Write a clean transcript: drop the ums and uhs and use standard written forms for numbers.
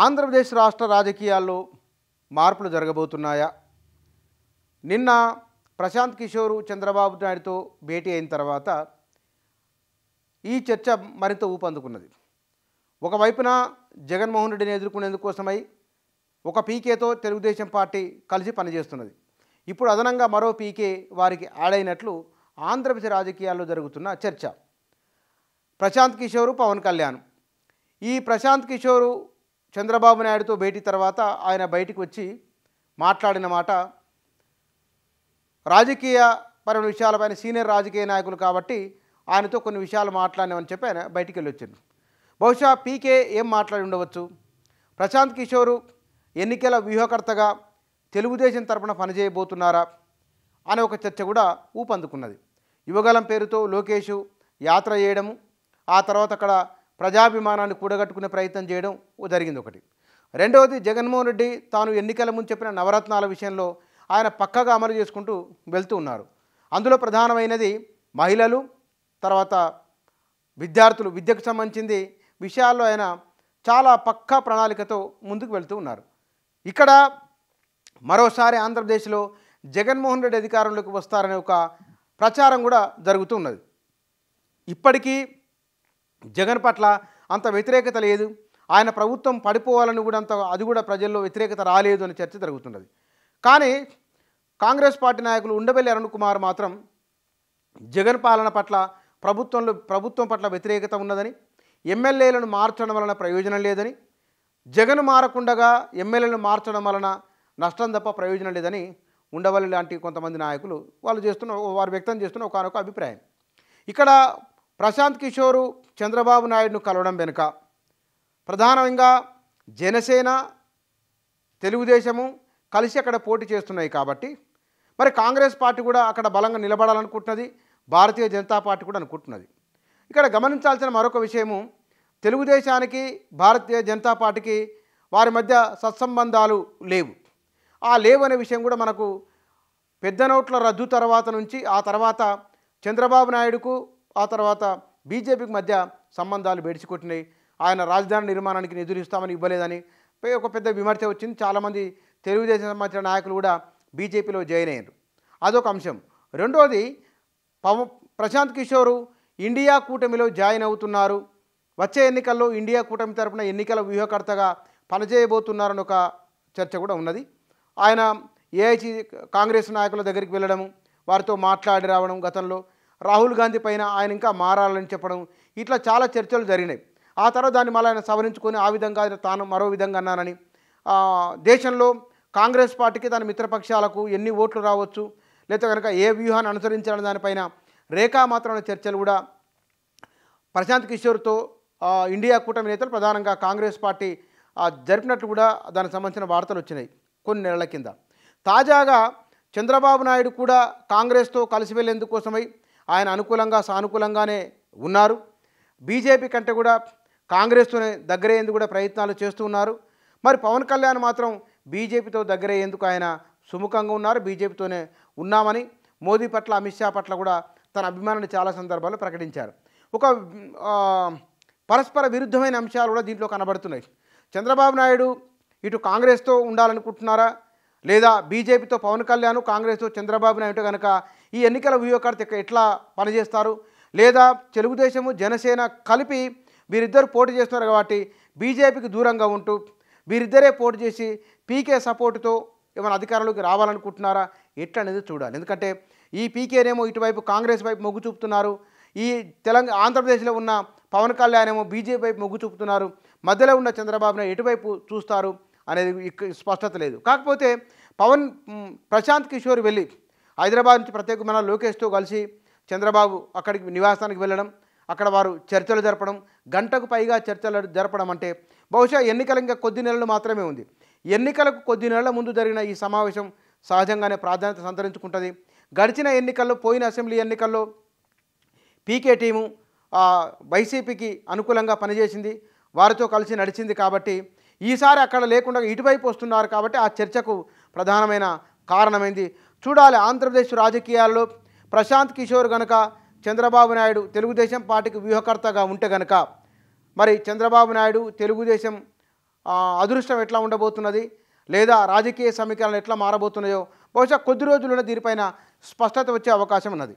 ఆంధ్రప్రదేశ్ రాష్ట్ర రాజకీయాల్లో మార్పులు జరగబోతున్నాయా? నిన్న ప్రశాంత్ కిషోర్ చంద్రబాబు నాయుడుతో భేటీ అయిన తర్వాత ఈ చర్చ మరింత ఊపందుకున్నది. ఒకవైపున జగన్మోహన్ రెడ్డిని ఎదుర్కొనేందుకోసమై ఒక పీకేతో తెలుగుదేశం పార్టీ కలిసి పనిచేస్తున్నది. ఇప్పుడు అదనంగా మరో పీకే వారికి యాడ్ అయినట్లు ఆంధ్రప్రదేశ్ రాజకీయాల్లో జరుగుతున్న చర్చ. ప్రశాంత్ కిషోర్, పవన్ కళ్యాణ్. ఈ ప్రశాంత్ కిషోర్ చంద్రబాబు నాయుడుతో భేటీ తర్వాత ఆయన బయటికి వచ్చి మాట్లాడిన మాట, రాజకీయ పరమైన విషయాలపైన సీనియర్ రాజకీయ నాయకులు కాబట్టి ఆయనతో కొన్ని విషయాలు మాట్లాడినామని చెప్పి ఆయన బయటికి వెళ్ళి వచ్చారు. బహుశా పీకే ఏం మాట్లాడి ఉండవచ్చు? ప్రశాంత్ కిషోర్ ఎన్నికల వ్యూహకర్తగా తెలుగుదేశం తరపున పనిచేయబోతున్నారా అనే ఒక చర్చ కూడా ఊపందుకున్నది. యువగలం పేరుతో లోకేష్ యాత్ర చేయడము, ఆ తర్వాత అక్కడ ప్రజాభిమానాన్ని కూడగట్టుకునే ప్రయత్నం చేయడం జరిగింది ఒకటి. రెండవది, జగన్మోహన్ రెడ్డి తాను ఎన్నికల ముందు చెప్పిన నవరత్నాల విషయంలో ఆయన పక్కగా అమలు చేసుకుంటూ వెళ్తూ ఉన్నారు. అందులో ప్రధానమైనది మహిళలు, తర్వాత విద్యార్థులు, విద్యకు సంబంధించింది విషయాల్లో ఆయన చాలా పక్కా ప్రణాళికతో ముందుకు వెళ్తూ ఉన్నారు. ఇక్కడ మరోసారి ఆంధ్రప్రదేశ్లో జగన్మోహన్ రెడ్డి అధికారంలోకి వస్తారనే ఒక ప్రచారం కూడా జరుగుతూ ఉన్నది. ఇప్పటికీ జగన్ పట్ల అంత వ్యతిరేకత లేదు, ఆయన ప్రభుత్వం పడిపోవాలని కూడా అది కూడా ప్రజల్లో వ్యతిరేకత రాలేదు అనే చర్చ జరుగుతున్నది. కానీ కాంగ్రెస్ పార్టీ నాయకులు ఉండవెల్లి అరుణ్ కుమార్ మాత్రం జగన్ పాలన పట్ల ప్రభుత్వం పట్ల వ్యతిరేకత ఉన్నదని, ఎమ్మెల్యేలను మార్చడం వలన ప్రయోజనం లేదని, జగన్ మారకుండగా ఎమ్మెల్యేలను మార్చడం వలన నష్టం తప్ప ప్రయోజనం లేదని ఉండవల్లి లాంటి కొంతమంది నాయకులు వారు వ్యక్తం చేస్తున్న ఒకనొక అభిప్రాయం. ఇక్కడ ప్రశాంత్ కిషోర్ చంద్రబాబు నాయుడును కలవడం వెనుక ప్రధానంగా జనసేన, తెలుగుదేశము కలిసి అక్కడ పోటీ చేస్తున్నాయి కాబట్టి మరి కాంగ్రెస్ పార్టీ కూడా అక్కడ బలంగా నిలబడాలనుకుంటున్నది, భారతీయ జనతా పార్టీ కూడా అనుకుంటున్నది. ఇక్కడ గమనించాల్సిన మరొక విషయము, తెలుగుదేశానికి భారతీయ జనతా పార్టీకి వారి మధ్య సత్సంబంధాలు లేవు. ఆ లేవు అనే విషయం కూడా మనకు పెద్ద నోట్ల రద్దు తర్వాత నుంచి, ఆ తర్వాత చంద్రబాబు నాయుడుకు, ఆ తర్వాత బీజేపీకి మధ్య సంబంధాలు బెడిసికొట్టినాయి. ఆయన రాజధాని నిర్మాణానికి నిధులు ఇస్తామని ఇవ్వలేదని ఒక పెద్ద విమర్శ వచ్చింది. చాలామంది తెలుగుదేశం సంబంధించిన నాయకులు కూడా బీజేపీలో జాయిన్ అయ్యారు. అదొక అంశం. రెండోది, ప్రశాంత్ కిషోర్ ఇండియా కూటమిలో జాయిన్ అవుతున్నారు, వచ్చే ఎన్నికల్లో ఇండియా కూటమి తరపున ఎన్నికల వ్యూహకర్తగా పనిచేయబోతున్నారని ఒక చర్చ కూడా ఉన్నది. ఆయన ఏఐసీ కాంగ్రెస్ నాయకుల దగ్గరికి వెళ్ళడము, వారితో మాట్లాడి రావడం, గతంలో రాహుల్ గాంధీ పైన ఆయన ఇంకా మారాలని చెప్పడం, ఇట్లా చాలా చర్చలు జరిగినాయి. ఆ తర్వాత దాన్ని మళ్ళీ ఆయన సవరించుకొని ఆ విధంగా తాను మరో విధంగా అన్నానని, దేశంలో కాంగ్రెస్ పార్టీకి దాని మిత్రపక్షాలకు ఎన్ని ఓట్లు రావచ్చు, లేకపోతే కనుక ఏ వ్యూహాన్ని అనుసరించాలని దానిపైన రేఖామాత్రమైన చర్చలు కూడా ప్రశాంత్ కిషోర్తో ఇండియా కూటమి నేతలు, ప్రధానంగా కాంగ్రెస్ పార్టీ జరిపినట్లు కూడా దానికి సంబంధించిన వార్తలు వచ్చినాయి కొన్ని నెలల కింద. తాజాగా చంద్రబాబు నాయుడు కూడా కాంగ్రెస్తో కలిసి వెళ్ళేందుకోసమై ఆయన సానుకూలంగానే ఉన్నారు. బీజేపీ కంటే కూడా కాంగ్రెస్తోనే దగ్గరయ్యేందుకు కూడా ప్రయత్నాలు చేస్తూ ఉన్నారు. మరి పవన్ కళ్యాణ్ మాత్రం బీజేపీతో దగ్గరయ్యేందుకు ఆయన సుముఖంగా ఉన్నారు, బీజేపీతోనే ఉన్నామని, మోదీ పట్ల, అమిత్ షా పట్ల కూడా తన అభిమానాన్ని చాలా సందర్భాల్లో ప్రకటించారు. ఒక పరస్పర విరుద్ధమైన అంశాలు కూడా దీంట్లో కనబడుతున్నాయి. చంద్రబాబు నాయుడు ఇటు కాంగ్రెస్తో ఉండాలనుకుంటున్నారా, లేదా బీజేపీతో పవన్ కళ్యాణ్, కాంగ్రెస్తో చంద్రబాబు నాయుడు కనుక ఈ ఎన్నికల వ్యూహకర్త ఎట్లా పనిచేస్తారు, లేదా తెలుగుదేశము, జనసేన కలిపి వీరిద్దరు పోటీ చేస్తున్నారు కాబట్టి బీజేపీకి దూరంగా ఉంటూ వీరిద్దరే పోటీ చేసి పీకే సపోర్టుతో ఏమైనా అధికారంలోకి రావాలనుకుంటున్నారా, ఎట్లా అనేది చూడాలి. ఎందుకంటే ఈ పీకేనేమో ఇటువైపు కాంగ్రెస్ వైపు మొగ్గు చూపుతున్నారు, ఈ ఆంధ్రప్రదేశ్లో ఉన్న పవన్ కళ్యాణ్ ఏమో బీజేపీ వైపు మొగ్గు చూపుతున్నారు, మధ్యలో ఉన్న చంద్రబాబు నాయుడు ఎటువైపు చూస్తారు అనేది స్పష్టత లేదు. కాకపోతే ప్రశాంత్ కిషోర్ వెళ్ళి హైదరాబాద్ నుంచి ప్రత్యేకమైన లోకేష్తో కలిసి చంద్రబాబు అక్కడికి నివాసానికి వెళ్ళడం, అక్కడ వారు చర్చలు జరపడం, గంటకు పైగా చర్చలు జరపడం అంటే బహుశా ఎన్నికలు ఇంకా కొద్ది నెలలు మాత్రమే ఉంది. ఎన్నికలకు కొద్ది నెలల ముందు జరిగిన ఈ సమావేశం సహజంగానే ప్రాధాన్యత సంతరించుకుంటుంది. గడిచిన ఎన్నికల్లో, పోయిన అసెంబ్లీ ఎన్నికల్లో పీకే టీము వైసీపీకి అనుకూలంగా పనిచేసింది, వారితో కలిసి నడిచింది. కాబట్టి ఈసారి అక్కడ లేకుండా ఇటువైపు వస్తున్నారు కాబట్టి ఆ చర్చకు ప్రధానమైన కారణమైంది. చూడాలి ఆంధ్రప్రదేశ్ రాజకీయాల్లో ప్రశాంత్ కిషోర్ గనక చంద్రబాబు నాయుడు తెలుగుదేశం పార్టీకి వ్యూహకర్తగా ఉంటే గనక మరి చంద్రబాబు నాయుడు తెలుగుదేశం అదృష్టం ఎట్లా ఉండబోతున్నది, లేదా రాజకీయ సమీకరణలు ఎట్లా మారబోతున్నాయో బహుశా కొద్ది రోజుల్లోనే దీనిపైన స్పష్టత వచ్చే అవకాశం ఉన్నది.